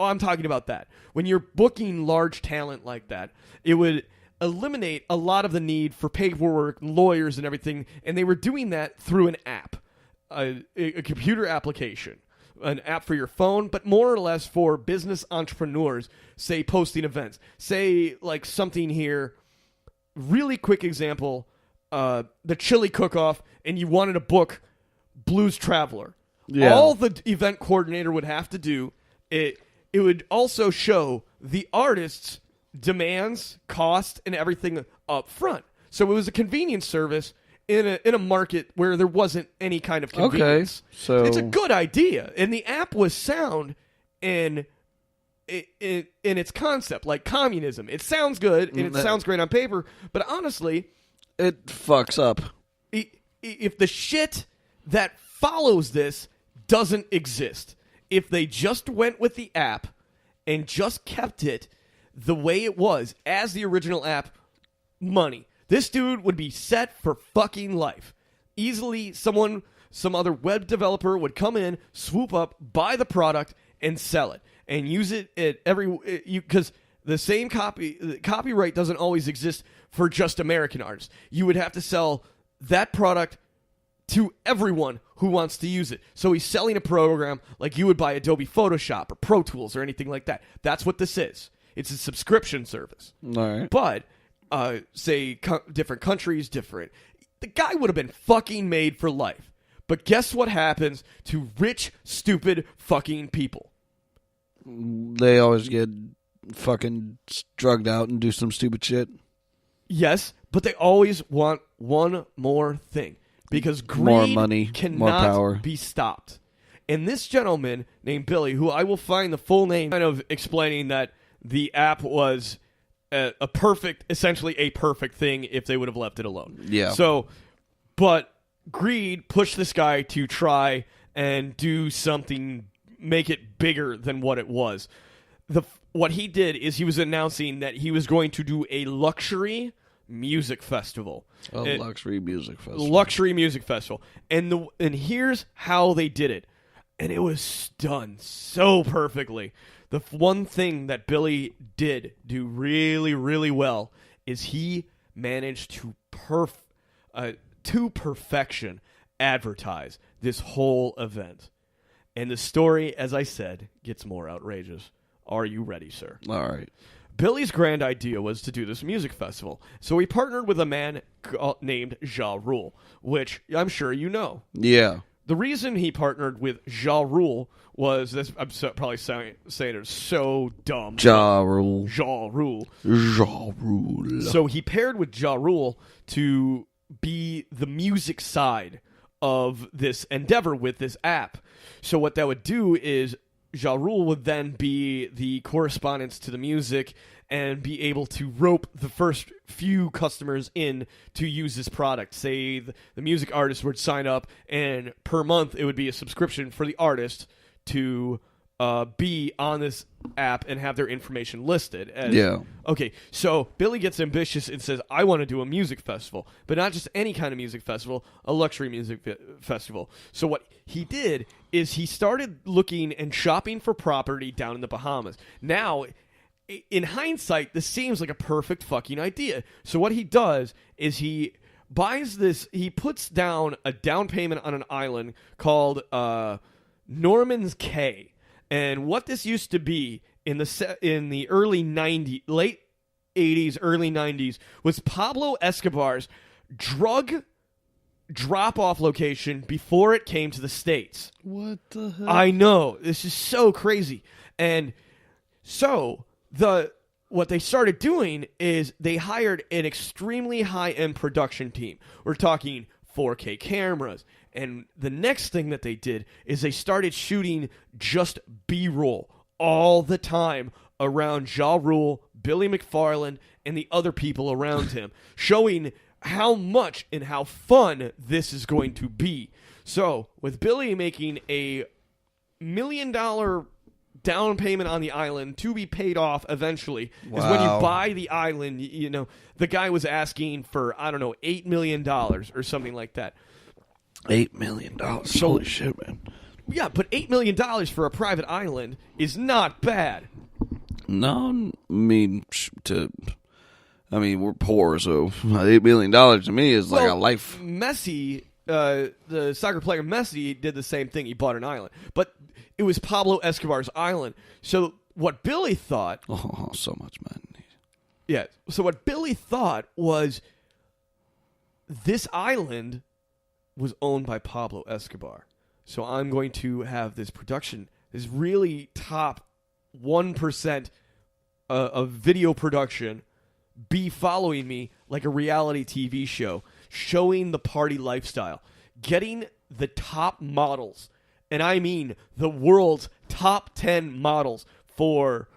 I'm talking about that. When you're booking large talent like that, it would eliminate a lot of the need for paperwork, lawyers, and everything. And they were doing that through an app, a computer application, an app for your phone, but more or less for business entrepreneurs, say posting events. Say like something here, really quick example, the chili cook-off, and you wanted to book Blues Traveler. Yeah. All the event coordinator would have to do, it would also show the artist's demands, cost, and everything up front. So it was a convenience service in a market where there wasn't any kind of convenience. Okay, so it's a good idea, and the app was sound in its concept, like communism. It sounds good and it sounds great on paper, but honestly, it fucks up. If the shit that follows this doesn't exist, if they just went with the app and just kept it the way it was as the original app, money. This dude would be set for fucking life. Easily, some other web developer would come in, swoop up, buy the product, and sell it, and use it at because the same copyright doesn't always exist for just American artists. You would have to sell that product to everyone who wants to use it. So he's selling a program like you would buy Adobe Photoshop or Pro Tools or anything like that. That's what this is. It's a subscription service. All right. But, say, different countries, the guy would have been fucking made for life. But guess what happens to rich, stupid fucking people? They always get fucking drugged out and do some stupid shit. Yes, but they always want one more thing. Because greed more money, cannot more power. be stopped. And this gentleman named Billy, who I will find the full name, kind of explaining that the app was essentially a perfect thing if they would have left it alone. Yeah. So, but greed pushed this guy to try and do something, make it bigger than what it was. What he did is he was announcing that he was going to do a luxury music festival. Luxury music festival. Luxury music festival. And here's how they did it. And it was done so perfectly. The one thing that Billy did do really, really well is he managed to perfection advertise this whole event. And the story, as I said, gets more outrageous. Are you ready, sir? All right. Billy's grand idea was to do this music festival, so he partnered with a man named Ja Rule, which I'm sure you know. Yeah. The reason he partnered with Ja Rule was this. I'm probably saying it so dumb. Ja Rule. Ja Rule. Ja Rule. So he paired with Ja Rule to be the music side of this endeavor with this app. So what that would do is Ja Rule would then be the correspondence to the music and be able to rope the first few customers in to use this product. Say the music artist would sign up, and per month it would be a subscription for the artist to be on this app and have their information listed. Okay, so Billy gets ambitious and says, I want to do a music festival, but not just any kind of music festival, a luxury music festival. So what he did is he started looking and shopping for property down in the Bahamas. Now, in hindsight, this seems like a perfect fucking idea. So what he does is he buys this, he puts down a down payment on an island called Norman's Cay. And what this used to be in the early 90s, late 80s, early 90s, was Pablo Escobar's drug drop-off location before it came to the States. What the hell? I know. This is so crazy. And so what they started doing is they hired an extremely high-end production team. We're talking 4K cameras. And the next thing that they did is they started shooting just B-roll all the time around Ja Rule, Billy McFarland, and the other people around him, showing how much and how fun this is going to be. So, with Billy making a $1 million down payment on the island to be paid off eventually, is when you buy the island, the guy was asking for, $8 million or something like that. $8 million. Holy shit, man. Yeah, but $8 million for a private island is not bad. No, I mean, we're poor, so $8 million to me is like a life. Messi, the soccer player Messi, did the same thing. He bought an island, but it was Pablo Escobar's island. So what Billy thought... Oh, so much money. Yeah, so what Billy thought was this island was owned by Pablo Escobar. So I'm going to have this production, this really top 1% of video production be following me like a reality TV show, showing the party lifestyle, getting the top models, and I mean the world's top 10 models for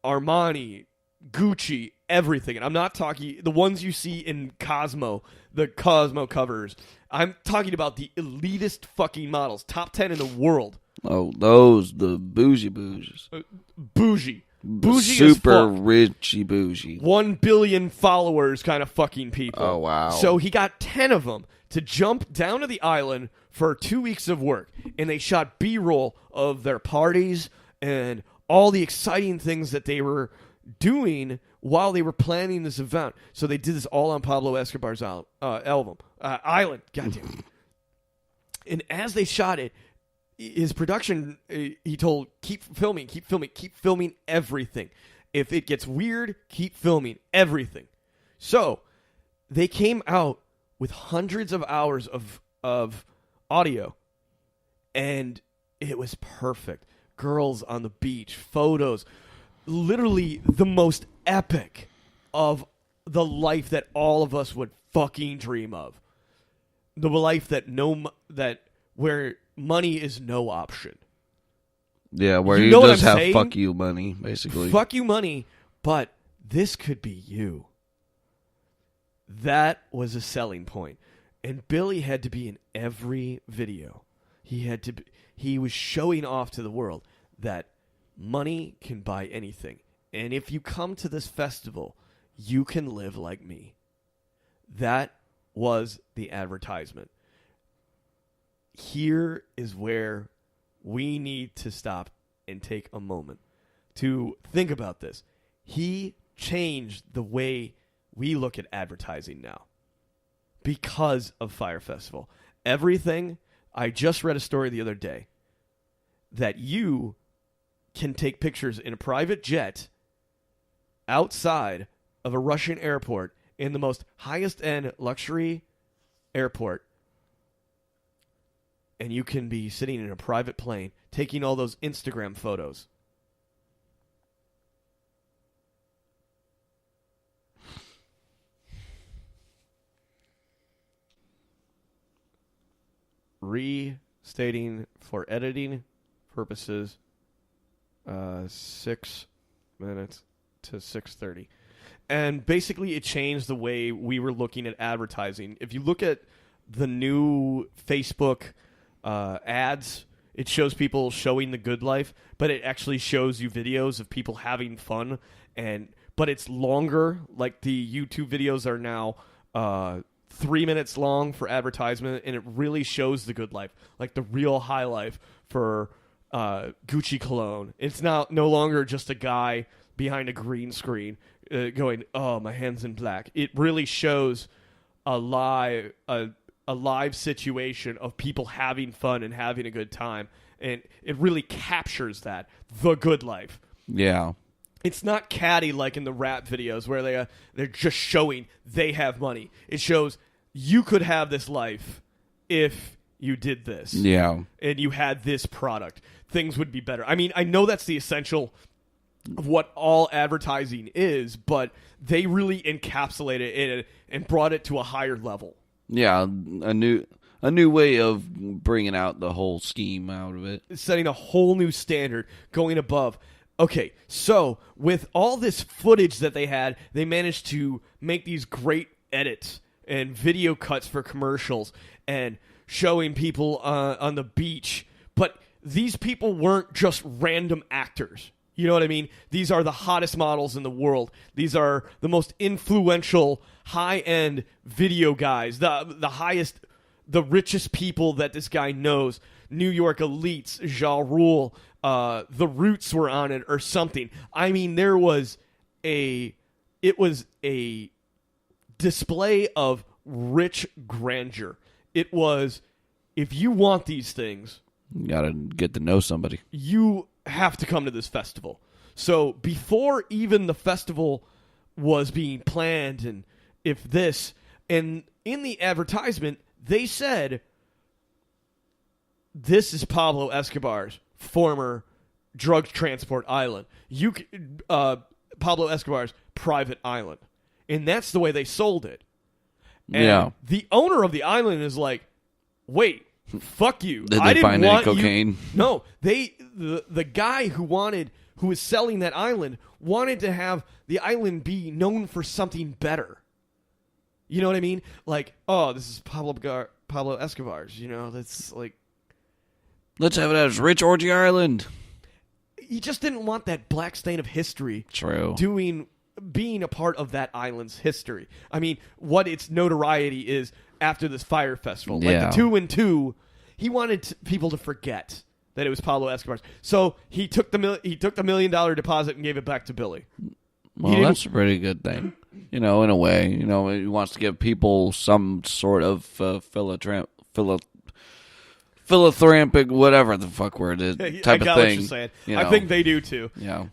Armani, Gucci, everything. And I'm not talking the ones you see in Cosmo, the Cosmo covers. I'm talking about the elitist fucking models, top 10 in the world. Oh, the bougie bougies. Bougie Super richy bougie. 1 billion followers kind of fucking people. Oh, wow. So he got 10 of them to jump down to the island for 2 weeks of work. And they shot B-roll of their parties and all the exciting things that they were doing while they were planning this event. So they did this all on Pablo Escobar's island. Goddamn. And as they shot it, his production, he told, keep filming everything. If it gets weird, keep filming everything. So they came out with hundreds of hours of audio, and it was perfect. Girls on the beach, photos, literally the most epic of the life that all of us would fucking dream of. The life that where money is no option. Yeah, where you just have saying? Fuck you money, basically. Fuck you money, but this could be you. That was a selling point. And Billy had to be in every video. He was showing off to the world that money can buy anything. And if you come to this festival, you can live like me. That was the advertisement. Here is where we need to stop and take a moment to think about this. He changed the way we look at advertising now because of Fyre Festival. Everything, I just read a story the other day that you can take pictures in a private jet outside of a Russian airport in the most highest-end luxury airport, and you can be sitting in a private plane taking all those Instagram photos. Restating for editing purposes, 6 minutes to 6:30. And basically it changed the way we were looking at advertising. If you look at the new Facebook ads, it shows people showing the good life, but it actually shows you videos of people having fun, but it's longer. Like the YouTube videos are now 3 minutes long for advertisement, and it really shows the good life, like the real high life for Gucci cologne. It's now no longer just a guy behind a green screen going, "Oh, my hand's in black." It really shows a live situation of people having fun and having a good time, and it really captures the good life. Yeah. It's not catty like in the rap videos where they're just showing they have money. It shows you could have this life if you did this. Yeah. And you had this product. Things would be better. I mean, I know that's the essential of what all advertising is, but they really encapsulated it and brought it to a higher level. Yeah, a new way of bringing out the whole scheme out of it. Setting a whole new standard, going above. Okay, so with all this footage that they had, they managed to make these great edits and video cuts for commercials and showing people on the beach. But these people weren't just random actors. You know what I mean? These are the hottest models in the world. These are the most influential, high-end video guys, the highest, the richest people that this guy knows. New York Elites, Ja Rule, the Roots were on it or something. I mean, it was a display of rich grandeur. It was, if you want these things, You gotta get to know somebody. you have to come to this festival. So before even the festival was being planned, and and in the advertisement, they said, this is Pablo Escobar's former drug transport island. Pablo Escobar's private island. And that's the way they sold it. And the owner of the island is like, wait, fuck you. Did I they didn't find want any cocaine? No, the guy who was selling that island wanted to have the island be known for something better. You know what I mean? Like, oh, this is Pablo Escobar's. You know, that's like, let's have it as Rich Orgy Island. he just didn't want that black stain of history. True. Being a part of that island's history. I mean, what its notoriety is after this Fyre Festival. Like the 2 and 2, he wanted people to forget that it was Pablo Escobar's. So he took the $1 million deposit and gave it back to Billy. Well, that's a pretty good thing. You know, in a way. You know, he wants to give people some sort of philanthropic, whatever the fuck word it is, type I got of thing. what you're saying. You I know, think they do too. Yeah,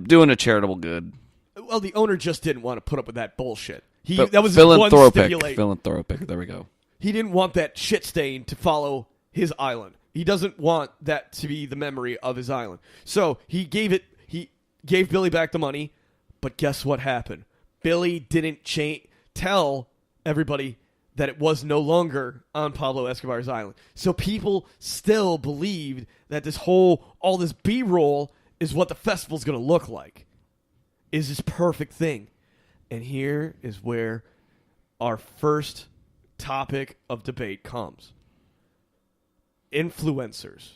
doing a charitable good. Well, the owner just didn't want to put up with that bullshit. That was philanthropic. There we go. He didn't want that shit stain to follow his island. He doesn't want that to be the memory of his island. So he gave Billy back the money, but guess what happened? Billy didn't tell everybody that it was no longer on Pablo Escobar's island. So people still believed that all this B-roll is what the festival's going to look like. Is this perfect thing. And here is where our first topic of debate comes. Influencers.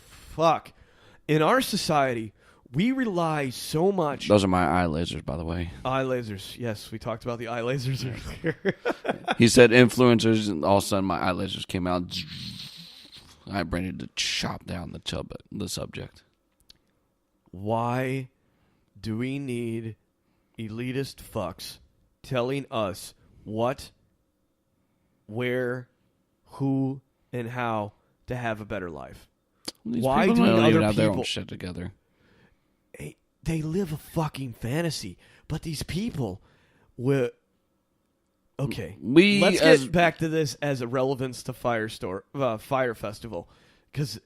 Fuck. In our society, we rely so much. Those are my eye lasers, by the way. Eye lasers. Yes, we talked about the eye lasers earlier. He said influencers, and all of a sudden my eye lasers came out. I ready to chop down the subject. Why do we need elitist fucks telling us what, where, who, and how to have a better life? Why do other have their own people shit together? They live a fucking fantasy, but these people will. Okay, let's get back to this as a relevance to Fyre Festival, because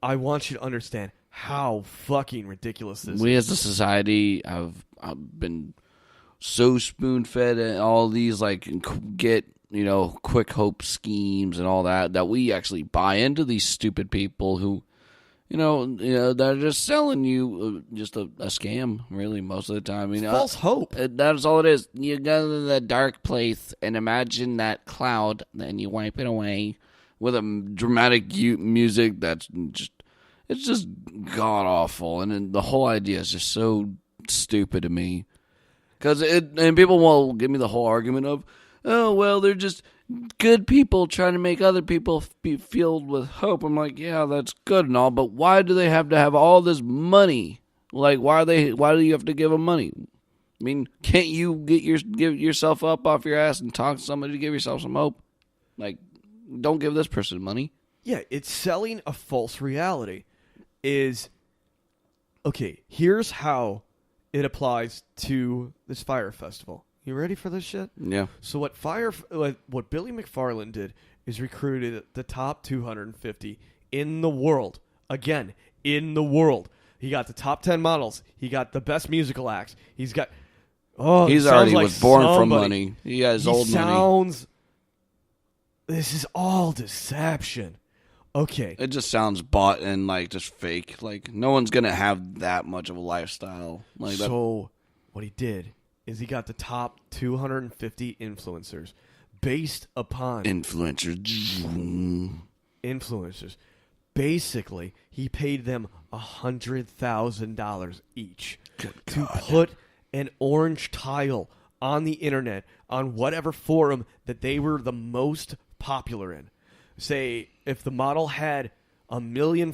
I want you to understand how fucking ridiculous this is. We as a society have been so spoon-fed and all these quick hope schemes and all that we actually buy into these stupid people who, they're just selling you just a scam, really, most of the time. False hope. That's all it is. You go to the dark place and imagine that cloud, then you wipe it away with a dramatic music that's it's just god-awful. And then the whole idea is just so stupid to me. And people will give me the whole argument of, oh, well, they're just good people trying to make other people be filled with hope. I'm like, yeah, that's good and all, but why do they have to have all this money? Like, why do you have to give them money? I mean, can't you give yourself up off your ass and talk to somebody to give yourself some hope? Like, don't give this person money. Yeah, it's selling a false reality. Okay, here's how it applies to this Fyre Festival. You ready for this shit? Yeah. So what Billy McFarland did is recruited the top 250 in the world. Again, in the world. He got the top 10 models. He got the best musical acts. He's got... He's already was born from money. He has old money. This is all deception. Okay. It just sounds bought and just fake. Like, no one's going to have that much of a lifestyle. So what he did is he got the top 250 influencers based upon... Influencers. Basically, he paid them $100,000 each to put an orange tile on the internet, on whatever forum that they were the most popular in. Say if the model had 1 million